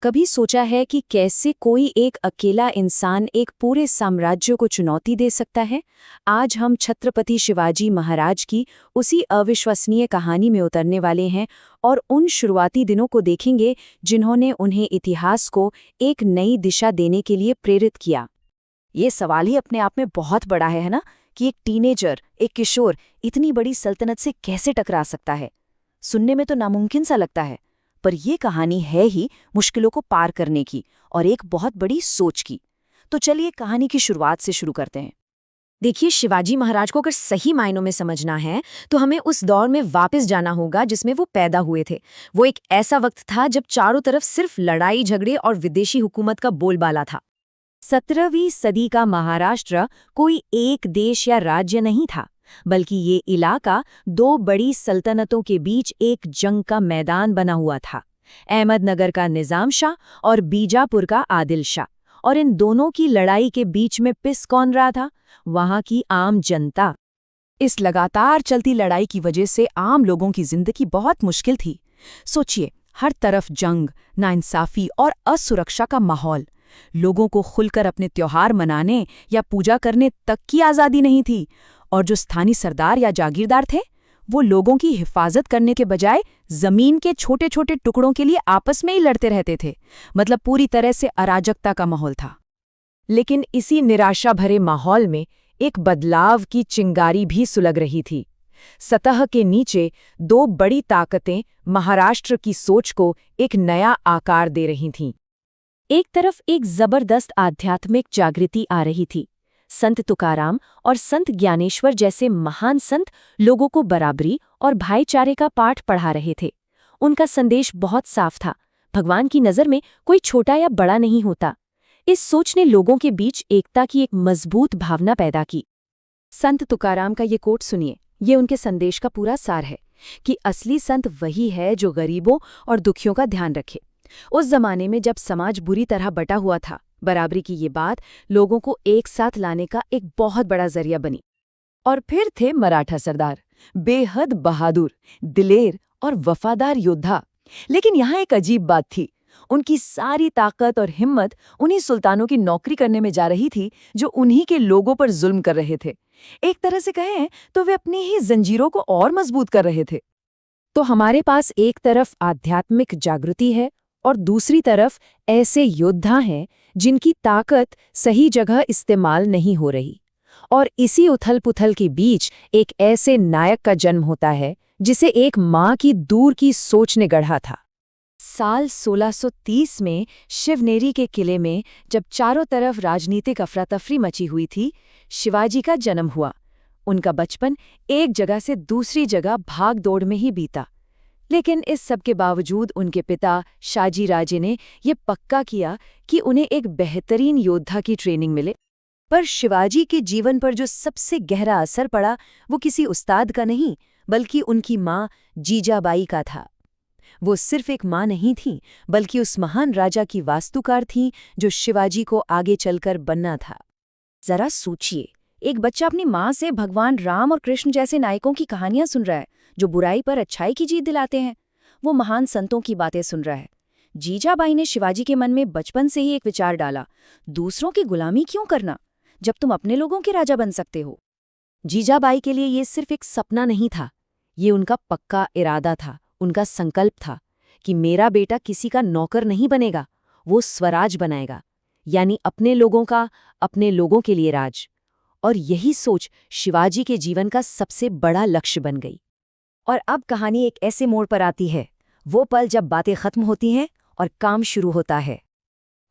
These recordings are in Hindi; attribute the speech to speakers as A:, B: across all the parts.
A: कभी सोचा है कि कैसे कोई एक अकेला इंसान एक पूरे साम्राज्य को चुनौती दे सकता है? आज हम छत्रपति शिवाजी महाराज की उसी अविश्वसनीय कहानी में उतरने वाले हैं और उन शुरुआती दिनों को देखेंगे जिन्होंने उन्हें इतिहास को एक नई दिशा देने के लिए प्रेरित किया।
B: ये सवाल ही अपने आप में बहुत बड़ा है ना, कि एक टीनेजर, एक किशोर इतनी बड़ी सल्तनत से कैसे टकरा सकता है। सुनने में तो नामुमकिन सा लगता है, पर यह कहानी है ही मुश्किलों को पार करने की और एक बहुत बड़ी सोच की। तो चलिए कहानी की शुरुआत से शुरू करते हैं।
C: देखिए, शिवाजी महाराज को अगर सही मायनों में समझना है तो हमें उस दौर में वापस जाना होगा जिसमें वो पैदा हुए थे। वो एक ऐसा वक्त था जब चारों तरफ सिर्फ लड़ाई झगड़े और विदेशी हुकूमत का बोलबाला था।
A: 17वीं सदी का महाराष्ट्र कोई एक देश या राज्य नहीं था, बल्कि ये इलाका दो बड़ी सल्तनतों के बीच एक जंग का मैदान बना हुआ था। अहमदनगर का निजाम शाह और बीजापुर का आदिल शाह। और इन दोनों की लड़ाई के बीच में पिस कौन रहा था? वहां की आम जनता।
B: इस लगातार चलती लड़ाई की वजह से आम लोगों की जिंदगी बहुत मुश्किल थी। सोचिए, हर तरफ जंग, नाइंसाफी और असुरक्षा का माहौल। लोगों को खुलकर अपने त्योहार मनाने या पूजा करने तक की आज़ादी नहीं थी, और जो स्थानीय सरदार या जागीरदार थे वो लोगों की हिफाजत करने के बजाय जमीन के छोटे छोटे टुकड़ों के लिए आपस में ही लड़ते रहते थे। मतलब पूरी तरह से अराजकता का माहौल था।
A: लेकिन इसी निराशा भरे माहौल में एक बदलाव की चिंगारी भी सुलग रही थी। सतह के नीचे दो बड़ी ताकतें महाराष्ट्र की सोच को एक नया आकार दे रही थीं। एक तरफ एक जबरदस्त आध्यात्मिक जागृति आ रही थी। संत तुकाराम और संत ज्ञानेश्वर जैसे महान संत लोगों को बराबरी और भाईचारे का पाठ पढ़ा रहे थे। उनका संदेश बहुत साफ था, भगवान की नज़र में कोई छोटा या बड़ा नहीं होता। इस सोच ने लोगों के बीच एकता की एक मजबूत भावना पैदा की।
B: संत तुकाराम का ये कोट सुनिए, ये उनके संदेश का पूरा सार है कि असली संत वही है जो गरीबों और दुखियों का ध्यान रखे। उस जमाने में जब समाज बुरी तरह बटा हुआ था, बराबरी की ये बात लोगों को एक साथ लाने का एक बहुत बड़ा जरिया बनी।
A: और फिर थे मराठा सरदार, बेहद बहादुर, दिलेर और वफादार योद्धा। लेकिन यहाँ एक अजीब बात थी, उनकी सारी ताकत और हिम्मत उन्हीं सुल्तानों की नौकरी करने में जा रही थी जो उन्हीं के लोगों पर जुल्म कर रहे थे। एक तरह से कहें तो वे अपनी ही जंजीरों को और मजबूत कर रहे थे। तो हमारे पास एक तरफ आध्यात्मिक जागृति है और दूसरी तरफ ऐसे योद्धा हैं जिनकी ताकत सही जगह इस्तेमाल नहीं हो रही। और इसी उथल-पुथल के बीच एक ऐसे नायक का जन्म होता है जिसे एक माँ की दूर की सोच ने गढ़ा था। साल 1630 में शिवनेरी के किले में जब चारों तरफ राजनीतिक अफरा-तफरी मची हुई थी, शिवाजी का जन्म हुआ। उनका बचपन एक जगह से दूसरी जगह भाग दौड़ में ही बीता। लेकिन इस सब के बावजूद उनके पिता शाजी राजे ने यह पक्का किया कि उन्हें एक बेहतरीन योद्धा की ट्रेनिंग मिले। पर शिवाजी के जीवन पर जो सबसे गहरा असर पड़ा वो किसी उस्ताद का नहीं, बल्कि उनकी माँ जीजाबाई का था। वो सिर्फ एक माँ नहीं थी, बल्कि उस महान राजा की वास्तुकार थीं जो शिवाजी को आगे चलकर बनना था।
B: जरा सोचिए, एक बच्चा अपनी माँ से भगवान राम और कृष्ण जैसे नायकों की कहानियां सुन रहा है जो बुराई पर अच्छाई की जीत दिलाते हैं। वो महान संतों की बातें सुन रहा है। जीजाबाई ने शिवाजी के मन में बचपन से ही एक विचार डाला, दूसरों की गुलामी क्यों करना जब तुम अपने लोगों के राजा बन सकते हो।
A: जीजाबाई के लिए ये सिर्फ एक सपना नहीं था, ये उनका पक्का इरादा था, उनका संकल्प था कि मेरा बेटा किसी का नौकर नहीं बनेगा, वो स्वराज बनाएगा, यानी अपने लोगों का, अपने लोगों के लिए राज। और यही सोच शिवाजी के जीवन का सबसे बड़ा लक्ष्य बन गई। और अब कहानी एक ऐसे मोड़ पर आती है, वो पल जब बातें खत्म होती हैं और काम शुरू होता है।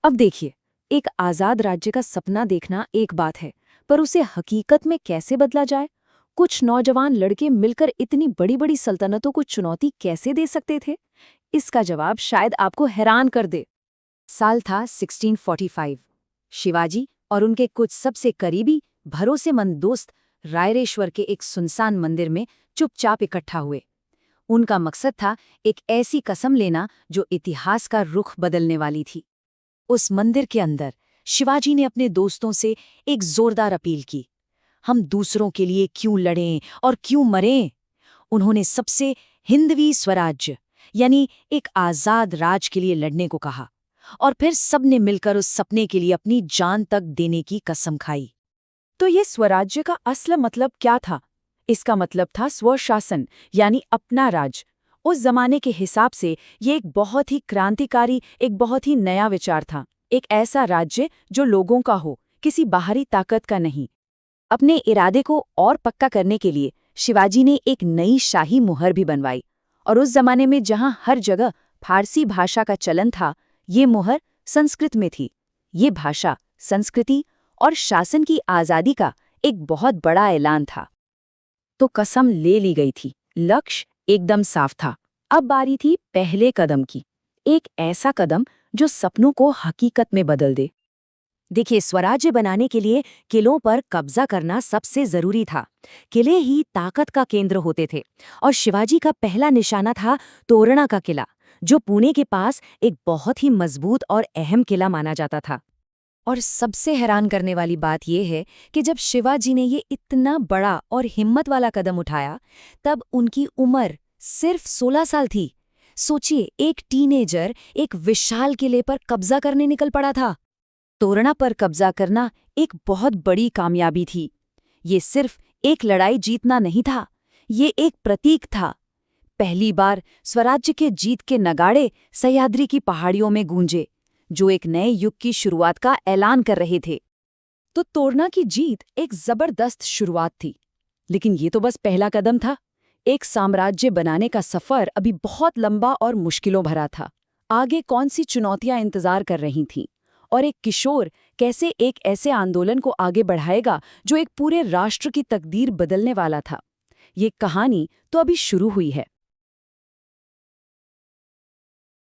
A: अब देखिए, एक आज़ाद राज्य का सपना देखना एक बात है, पर उसे हकीकत में कैसे बदला जाए? कुछ नौजवान लड़के मिलकर इतनी बड़ी बड़ी सल्तनतों को चुनौती कैसे दे सकते थे? इसका जवाब शायद आपको हैरान कर दे। साल था 1645। शिवाजी और उनके कुछ सबसे करीबी भरोसेमंद दोस्त रायरेश्वर के एक सुनसान मंदिर में चुपचाप इकट्ठा हुए। उनका मकसद था एक ऐसी कसम लेना जो इतिहास का रुख बदलने वाली थी। उस मंदिर के अंदर शिवाजी ने अपने दोस्तों से एक जोरदार अपील की, हम दूसरों के लिए क्यों लड़ें और क्यों मरें। उन्होंने सबसे हिंदवी स्वराज्य यानी एक आज़ाद राज के लिए लड़ने को कहा।
C: और फिर सबने मिलकर उस सपने के लिए अपनी जान तक देने की कसम खाई।
B: तो ये स्वराज्य का असल मतलब क्या था? इसका मतलब था स्वशासन, यानी अपना राज। उस जमाने के हिसाब से ये एक बहुत ही क्रांतिकारी, एक बहुत ही नया विचार था। एक ऐसा राज्य जो लोगों का हो, किसी बाहरी ताकत का नहीं।
A: अपने इरादे को और पक्का करने के लिए शिवाजी ने एक नई शाही मुहर भी बनवाई, और उस जमाने में जहां हर जगह फारसी भाषा का चलन था, ये मुहर संस्कृत में थी। ये भाषा, संस्कृति और शासन की आज़ादी का एक बहुत बड़ा ऐलान था।
C: तो कसम ले ली गई थी, लक्ष्य एकदम साफ था। अब बारी थी पहले कदम की, एक ऐसा कदम जो सपनों को हकीकत में बदल दे। देखिए, स्वराज्य बनाने के लिए किलों पर कब्जा करना सबसे जरूरी था। किले ही ताकत का केंद्र होते थे, और शिवाजी का पहला निशाना था तोरणा का किला, जो पुणे के पास एक बहुत ही मजबूत और अहम किला माना जाता था। और सबसे हैरान करने वाली बात यह है कि जब शिवाजी ने ये इतना बड़ा और हिम्मत वाला कदम उठाया, तब उनकी उम्र सिर्फ 16 साल थी। सोचिए, एक टीनेजर एक विशाल किले पर कब्जा करने निकल पड़ा था। तोरणा पर कब्जा करना एक बहुत बड़ी कामयाबी थी। ये सिर्फ एक लड़ाई जीतना नहीं था, ये एक प्रतीक था। पहली बार स्वराज्य के जीत के नगाड़े सह्याद्री की पहाड़ियों में गूंजे, जो एक नए युग की शुरुआत का ऐलान कर रहे थे।
B: तो तोरणा की जीत एक जबरदस्त शुरुआत थी, लेकिन ये तो बस पहला कदम था। एक साम्राज्य बनाने का सफर अभी बहुत लंबा और मुश्किलों भरा था। आगे कौन सी चुनौतियां इंतजार कर रही थीं, और एक किशोर कैसे एक ऐसे आंदोलन को आगे बढ़ाएगा जो एक पूरे राष्ट्र की तकदीर बदलने वाला था। ये कहानी तो अभी शुरू हुई है।